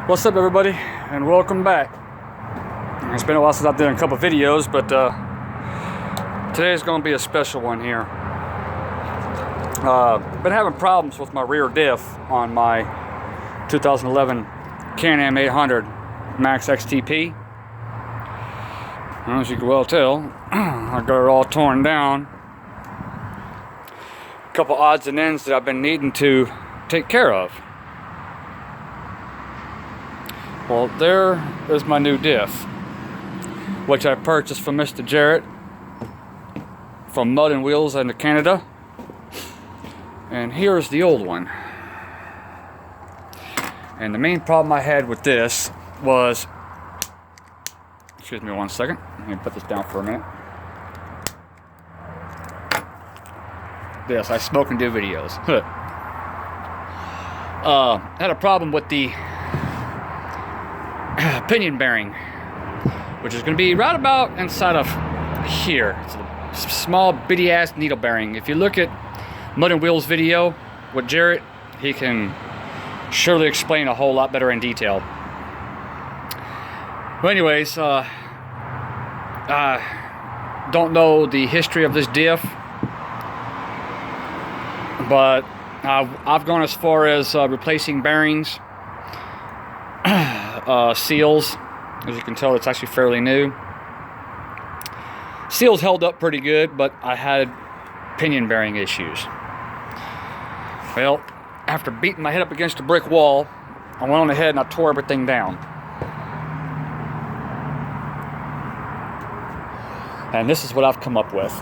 What's up, everybody, and welcome back. It's been a while since I've done a couple videos, but today's going to be a special one here. Been having problems with my rear diff on my 2011 Can-Am 800 Max XTP. As you can well tell, I got it all torn down. A couple odds and ends that I've been needing to take care of. Well, there is my new diff, which I purchased from Mr. Jerret from Mud and Wheels in Canada. And here's the old one. And the main problem I had with this was, excuse me one second, let me put this down for a minute. Yes, I smoke and do videos. Had a problem with the pinion bearing, which is going to be right about inside of here. It's a small bitty ass needle bearing. If you look at Mud and Wheels video with Jerret, he can surely explain a whole lot better in detail. Well, anyways, don't know the history of this diff, but I've gone as far as replacing bearings, seals. As you can tell, it's actually fairly new. Seals held up pretty good, but I had pinion bearing issues. Well, after beating my head up against a brick wall, I went on ahead and I tore everything down. And this is what I've come up with.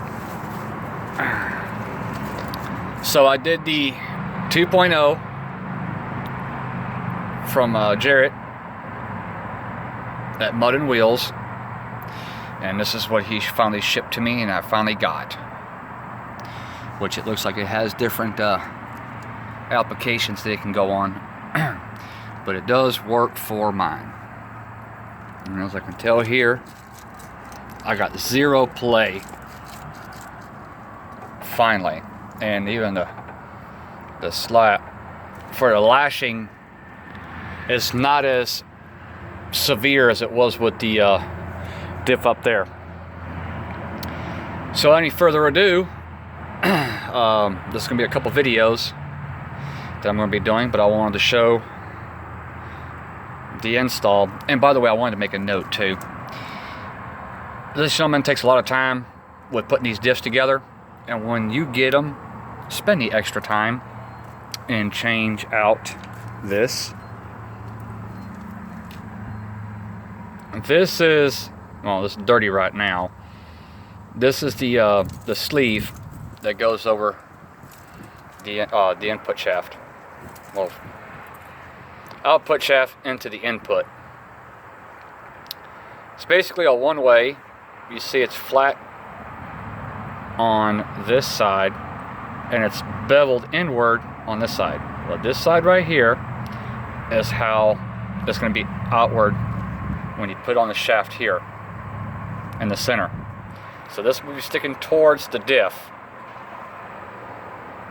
So I did the 2.0 from Jerret at Mud and Wheels, and this is what he finally shipped to me and I finally got, which it looks like it has different applications that it can go on, but it does work for mine. And as I can tell here, I got zero play finally, and even the slap for the lashing is not as severe as it was with the diff up there. So any further ado, there's going to be a couple videos that I'm going to be doing, but I wanted to show the install. And by the way, I wanted to make a note too. This gentleman takes a lot of time with putting these diffs together, and when you get them, spend the extra time and change out this. This is, well, this is dirty right now. This is the sleeve that goes over the input shaft. Well, output shaft into the input. It's basically a one-way. You see it's flat on this side, and it's beveled inward on this side. Well, this side right here is how it's going to be outward when you put on the shaft here in the center. So this will be sticking towards the diff,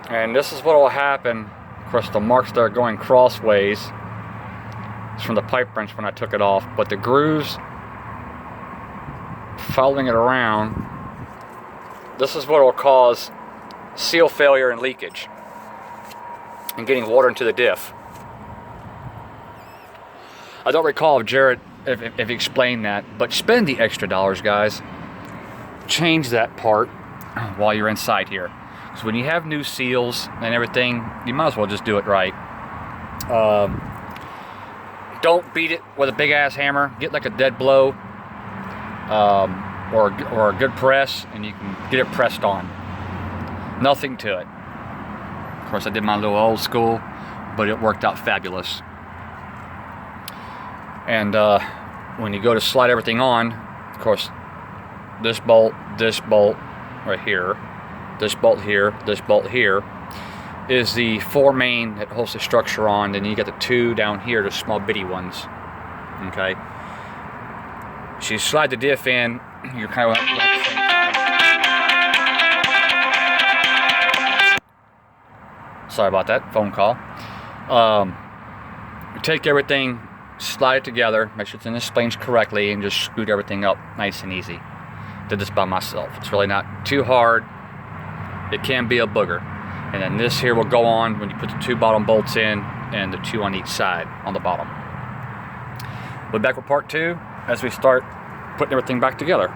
and this is what will happen. Of course, the marks that are going crossways is from the pipe wrench when I took it off, but the grooves following it around, this is what will cause seal failure and leakage and getting water into the diff. I don't recall if Jerret if he explained that, but spend the extra dollars, guys. Change that part while you're inside here, because when you have new seals and everything, you might as well just do it right. Don't beat it with a big ass hammer. Get like a dead blow, or a good press, and you can get it pressed on. Nothing to it. Of course, I did my little old school, but it worked out fabulous. And when you go to slide everything on, of course, this bolt right here, this bolt here is the 4 main that holds the structure on. Then you got the 2 down here, the small bitty ones. Okay. So you slide the diff in, you're kind of at the same time. Sorry about that phone call. You take everything slide it together, make sure it's in the flange correctly, and just scoot everything up nice and easy. Did this by myself. It's really not too hard. It can be a booger. And then this here will go on when you put the 2 bottom bolts in and the 2 on each side on the bottom. We'll be back with part 2 as we start putting everything back together.